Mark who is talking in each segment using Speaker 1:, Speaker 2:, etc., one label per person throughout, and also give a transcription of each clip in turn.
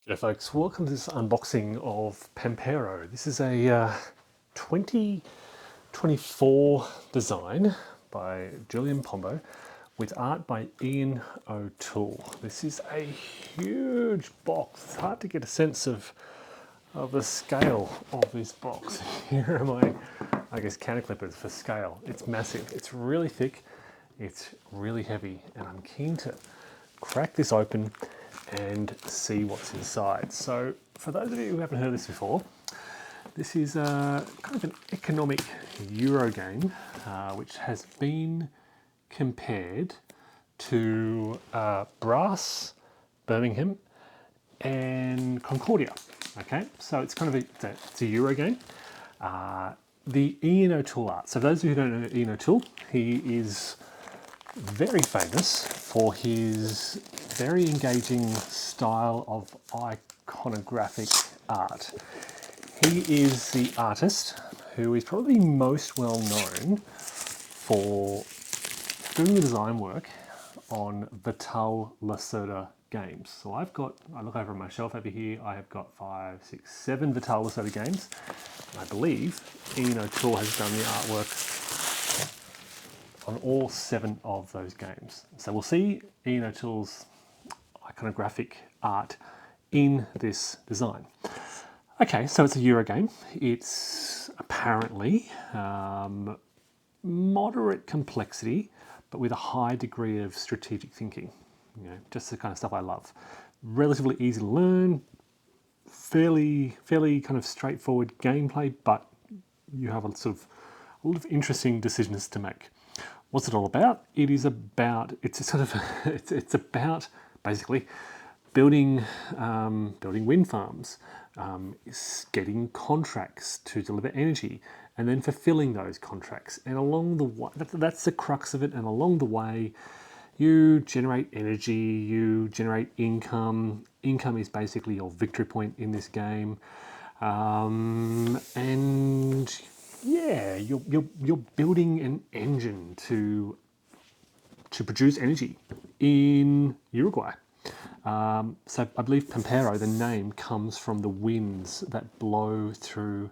Speaker 1: G'day folks, welcome to this unboxing of Pampero. This is a 2024 design by Julian Pombo with art by Ian O'Toole. This is a huge box. It's hard to get a sense of the scale of this box. Here are my, counter clippers for scale. It's massive, it's really thick, it's really heavy, and I'm keen to crack this open and see what's inside. So for those of you who haven't heard this before, this is kind of an economic Euro game which has been compared to Brass, Birmingham and Concordia. Okay, so it's kind of it's a Euro game. The Ian O'Toole art. So for those of you who don't know Ian O'Toole, he is very famous for his very engaging style of iconographic art. He is the artist who is probably most well known for doing the design work on Vital Lacerda games. So I look over on my shelf over here, I have got 5, 6, 7 Vital Lacerda games. I believe Ian O'Toole has done the artwork on all 7 of those games. So we'll see Ian O'Toole's iconographic art in this design. Okay, so it's a Euro game. It's apparently moderate complexity, but with a high degree of strategic thinking. You know, just the kind of stuff I love. Relatively easy to learn, fairly kind of straightforward gameplay, but you have a lot of interesting decisions to make. What's it all about? It's about basically building wind farms, getting contracts to deliver energy, and then fulfilling those contracts. And along the way, that's the crux of it. And along the way, you generate energy, you generate income. Income is basically your victory point in this game, and yeah, you're building an engine to produce energy in Uruguay. So I believe Pampero, the name, comes from the winds that blow through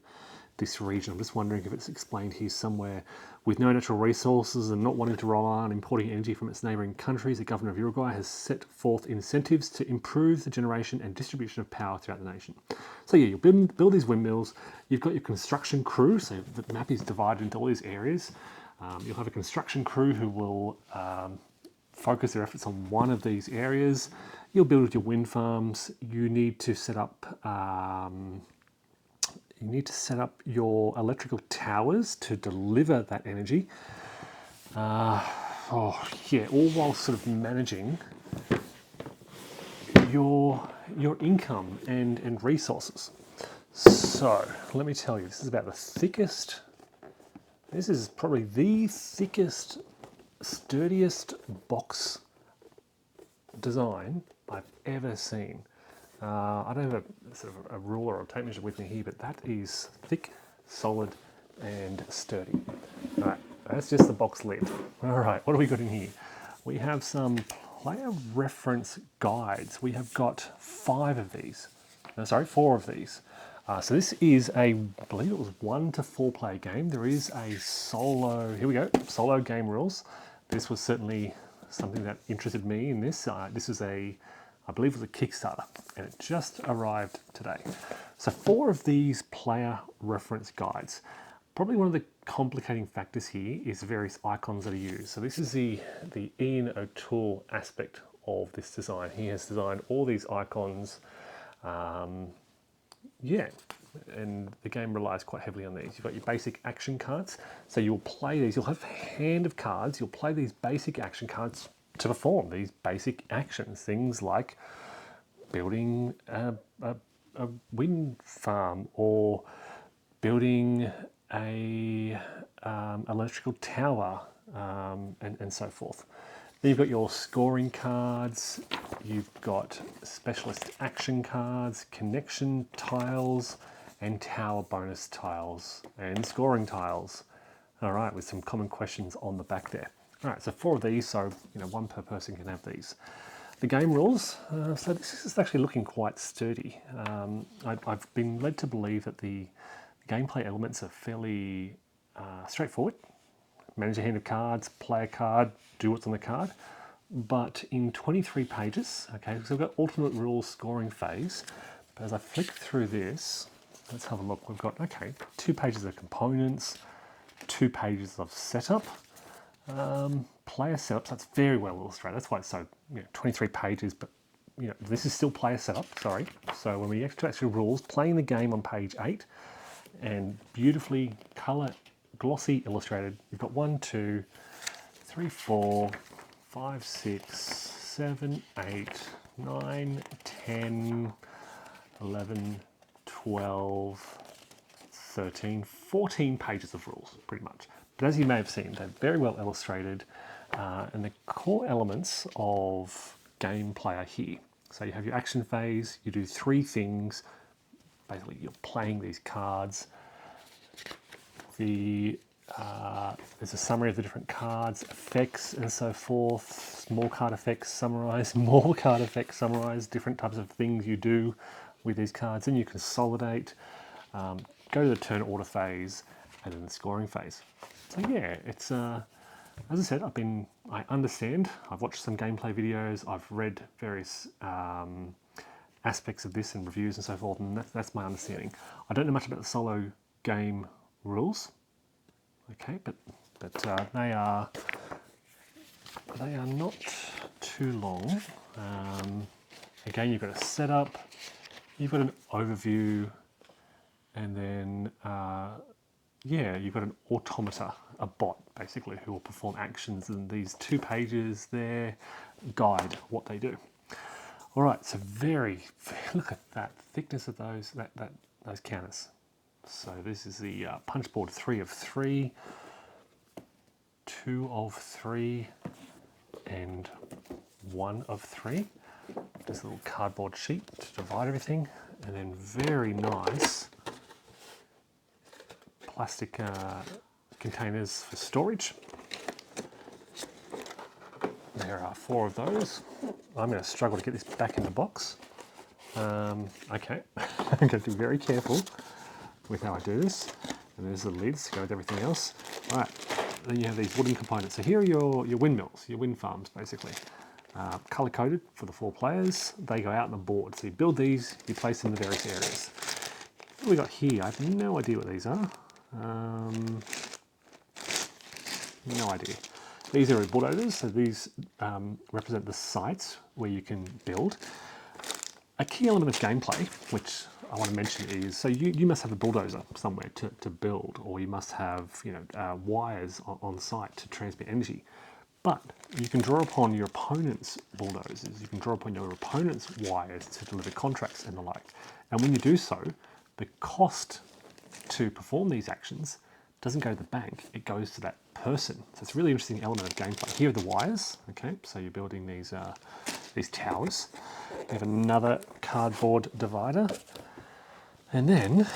Speaker 1: this region. I'm just wondering if it's explained here somewhere. With no natural resources and not wanting to rely on importing energy from its neighbouring countries, the government of Uruguay has set forth incentives to improve the generation and distribution of power throughout the nation. So yeah, you build these windmills, you've got your construction crew, so the map is divided into all these areas. You'll have a construction crew who will focus their efforts on one of these areas. You'll build your wind farms. You need to set up your electrical towers to deliver that energy. All while sort of managing your income and resources. So let me tell you, this is about the thickest. This is probably the thickest, sturdiest box design I've ever seen. I don't have a ruler or a tape measure with me here, but that is thick, solid, and sturdy. All right, that's just the box lid. All right, what have we got in here? We have some player reference guides. We have got 4 of these. So this is I believe it was 1 to 4 player game. There is a solo, here we go, solo game rules. This was certainly something that interested me in this. This is I believe it was a Kickstarter, and it just arrived today. So 4 of these player reference guides. Probably one of the complicating factors here is the various icons that are used. So this is the Ian O'Toole aspect of this design. He has designed all these icons. And the game relies quite heavily on these. You've got your basic action cards. So you'll play these, you'll have a hand of cards, you'll play these basic action cards to perform these basic actions. Things like building a wind farm or building a electrical tower and so forth. Then you've got your scoring cards, you've got specialist action cards, connection tiles, and tower bonus tiles, and scoring tiles. All right, with some common questions on the back there. All right, so 4 of these, so 1 per person can have these. the game rules. So this is actually looking quite sturdy. I've been led to believe that the gameplay elements are fairly straightforward. Manage a hand of cards, play a card, do what's on the card. But in 23 pages, okay, so we've got alternate rules scoring phase. But as I flick through this, let's have a look. We've got, okay, 2 pages of components, 2 pages of setup, player setup. So that's very well illustrated. That's why it's so, 23 pages, but this is still player setup, sorry. So when we get to actual rules, playing the game on page 8, and beautifully colour, glossy illustrated. You've got 1, 2, 3, 4, 5, 6, 7, 8, 9, 10, 11, 12, 13, 14 pages of rules, pretty much. But as you may have seen, they're very well illustrated, and the core elements of gameplay are here. So you have your action phase, you do 3 things. Basically, you're playing these cards. There's a summary of the different cards, effects, and so forth. Small card effects summarized, more card effects summarized, different types of things you do with these cards. Then you consolidate, go to the turn order phase, and then the scoring phase. So yeah, it's as I said, I understand. I've watched some gameplay videos. I've read various aspects of this and reviews and so forth, and that's my understanding. I don't know much about the solo game rules. Okay, but they are not too long. Again, you've got a setup, you've got an overview, and then you've got an automata, a bot basically, who will perform actions, and these 2 pages there guide what they do. All right, so look at that thickness of those counters. So this is the punch board 3 of 3, 2 of 3, and 1 of 3. This little cardboard sheet to divide everything, and then very nice plastic containers for storage. There are 4 of those. I'm going to struggle to get this back in the box. Okay, I'm going to be very careful with how I do this. And there's the lids to go with everything else. All right, then you have these wooden components. So here are your windmills, your wind farms, basically. Color-coded for the 4 players. They go out on the board. So you build these, you place them in the various areas. What we got here, I have no idea what these are. No idea. These are bulldozers, so these represent the sites where you can build. A key element of gameplay, which I want to mention, is so you must have a bulldozer somewhere to build, or you must have wires on site to transmit energy. But you can draw upon your opponent's bulldozers, you can draw upon your opponent's wires to deliver contracts and the like. And when you do so, the cost to perform these actions doesn't go to the bank, it goes to that person. So it's a really interesting element of gameplay. Here are the wires, okay, so you're building these towers. We have another cardboard divider. And then,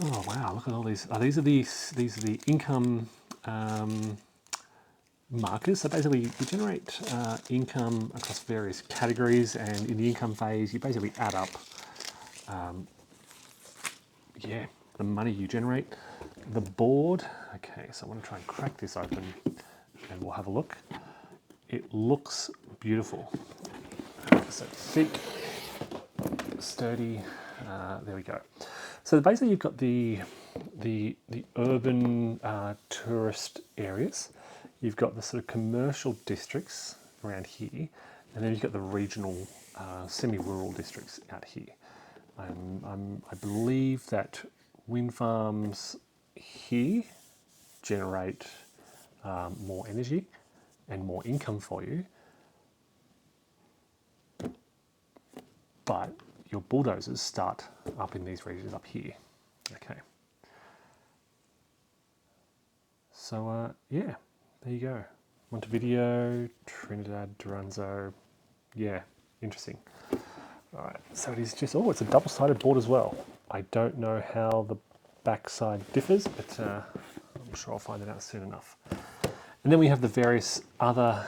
Speaker 1: oh wow, look at all these. These are the income markers. So basically you generate income across various categories, and in the income phase you basically add up the money you generate. The board, okay, so I want to try and crack this open and we'll have a look. It looks beautiful. So thick, sturdy, there we go. So basically you've got the urban tourist areas, you've got the sort of commercial districts around here, and then you've got the regional semi-rural districts out here. I believe that wind farms here generate more energy and more income for you, but your bulldozers start up in these regions up here. Okay. So yeah, there you go. Montevideo, Trinidad, Duranzo. Yeah, interesting. All right, so it is just, it's a double-sided board as well. I don't know how the backside differs, but I'm sure I'll find it out soon enough. And then we have the various other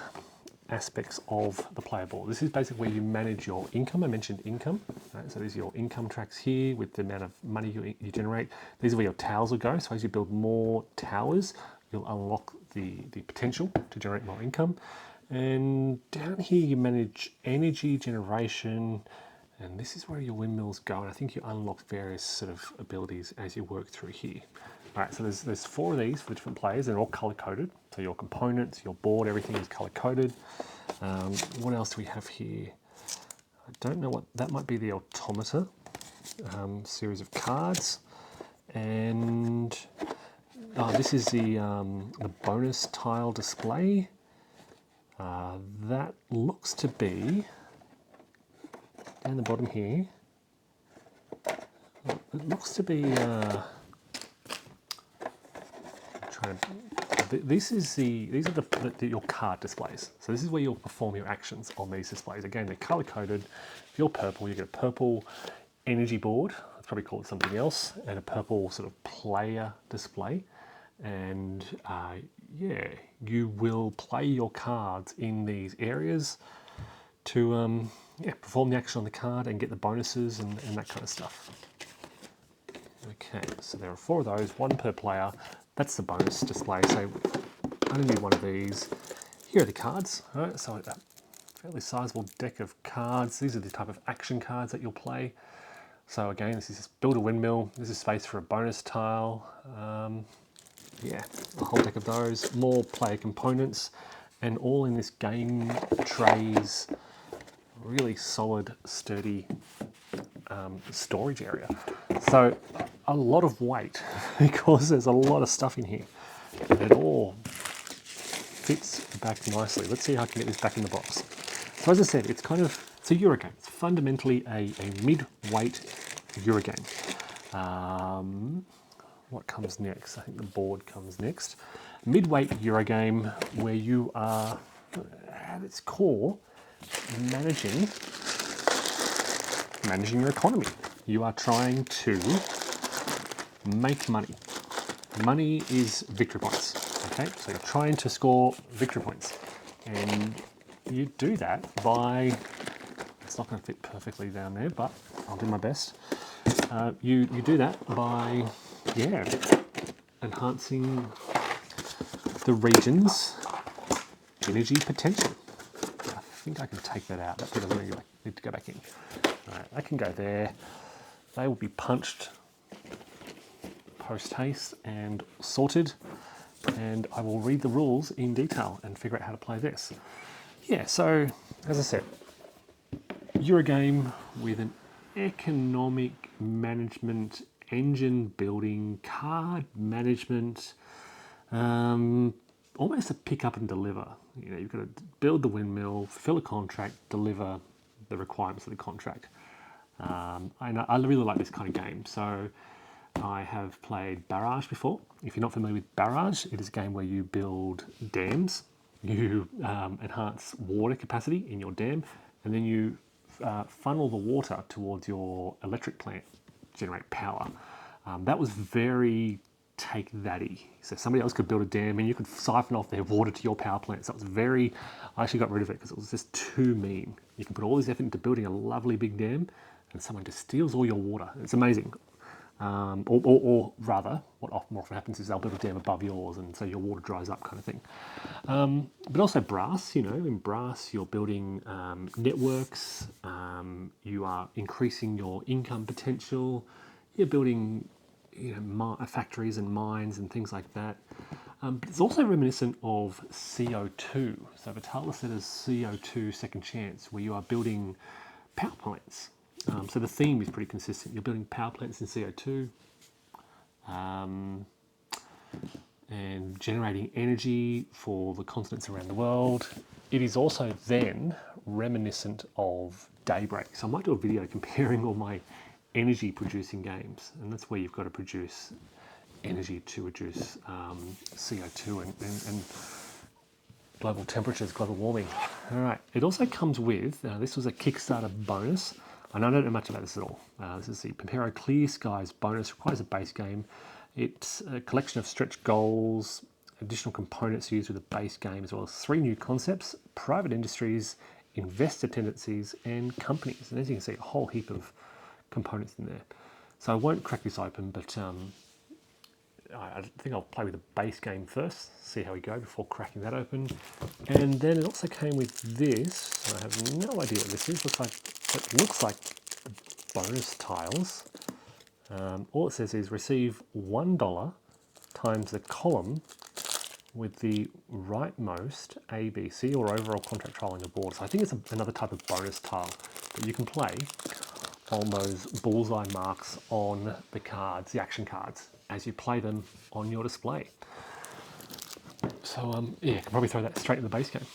Speaker 1: aspects of the player board. This is basically where you manage your income. I mentioned income, right? So these are your income tracks here with the amount of money you generate. These are where your towers will go. So as you build more towers, you'll unlock the potential to generate more income. And down here you manage energy generation, and this is where your windmills go. And I think you unlock various sort of abilities as you work through here. All right, so there's 4 of these for the different players. They're all color coded. So your components, your board, everything is color coded. What else do we have here? I don't know what that might be. The automata series of cards, and this is the bonus tile display. That looks to be down the bottom here. It looks to be. These are your card displays. So this is where you'll perform your actions on these displays. Again, they're color coded. If you're purple, you get a purple energy board. Let's probably call it something else, and a purple sort of player display. And yeah, you will play your cards in these areas to perform the action on the card and get the bonuses and that kind of stuff. Okay, so there are 4 of those, 1 per player. That's the bonus display. So I only need 1 of these. Here are the cards. All right, so a fairly sizable deck of cards. These are the type of action cards that you'll play. So again, this is just build a windmill. This is space for a bonus tile. Yeah, a whole deck of those. More player components, and all in this game trays. Really solid, sturdy storage area. So a lot of weight because there's a lot of stuff in here. And it all fits back nicely. Let's see how I can get this back in the box. So as I said, it's a Eurogame. It's fundamentally a mid-weight Eurogame. What comes next? I think the board comes next. Mid-weight Eurogame where you are, at its core, managing your economy. You are trying to make money. Money is victory points, okay? So you're trying to score victory points. And you do that by, it's not going to fit perfectly down there, but I'll do my best. You do that by, enhancing the region's energy potential. I think I can take that out. That bit doesn't really need to go back in. All right, that can go there. They will be punched post-haste and sorted, and I will read the rules in detail and figure out how to play this. Yeah, so as I said, Eurogame with an economic management, engine building, card management, almost a pick up and deliver. You know, you've got to build the windmill, fulfill a contract, deliver the requirements of the contract. And I really like this kind of game. So I have played Barrage before. If you're not familiar with Barrage, it is a game where you build dams, you enhance water capacity in your dam, and then you funnel the water towards your electric plant to generate power. That was very take thatty. So somebody else could build a dam and you could siphon off their water to your power plant. So it was very, I actually got rid of it because it was just too mean. You can put all this effort into building a lovely big dam and someone just steals all your water. It's amazing. Or rather, what more often happens is they'll build a dam above yours and so your water dries up kind of thing. But also brass, you know, in brass you're building networks, you are increasing your income potential, you're building factories and mines and things like that. But it's also reminiscent of CO2. So Vitala said as CO2 second chance, where you are building power plants. So the theme is pretty consistent. You're building power plants in CO2 and generating energy for the continents around the world. It is also then reminiscent of Daybreak. So I might do a video comparing all my energy producing games, and that's where you've got to produce energy to reduce CO2 and global temperatures, global warming. All right, it also comes with, this was a Kickstarter bonus, and I don't know much about this at all. This is the Pampero Clear Skies bonus, requires a base game. It's a collection of stretch goals, additional components used with the base game, as well as 3 new concepts, private industries, investor tendencies, and companies. And as you can see, a whole heap of components in there. So I won't crack this open, but I think I'll play with the base game first, see how we go before cracking that open. And then it also came with this. I have no idea what this is. It looks like bonus tiles. All it says is receive $1 times the column with the rightmost ABC or overall contract tile on your board. So I think it's another type of bonus tile that you can play on those bullseye marks on the cards, the action cards, as you play them on your display. So yeah, you can probably throw that straight in the base game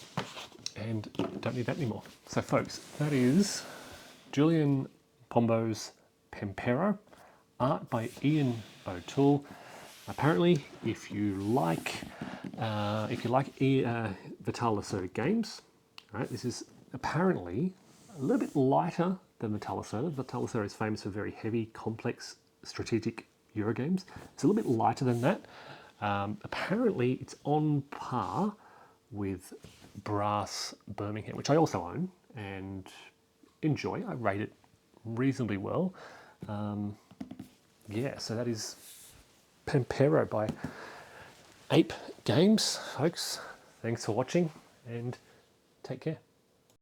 Speaker 1: and don't need that anymore. So folks, that is Julian Pombo's Pampero, art by Ian O'Toole. Apparently, if you like Vital Lacerda games, right, this is apparently a little bit lighter than Vital Lacerda. Vital Lacerda is famous for very heavy, complex, strategic Euro games. It's a little bit lighter than that. Apparently, it's on par with Brass Birmingham, which I also own and enjoy. I rate it reasonably well. Yeah, so that is Pampero by Ape Games, folks. Thanks for watching and take care.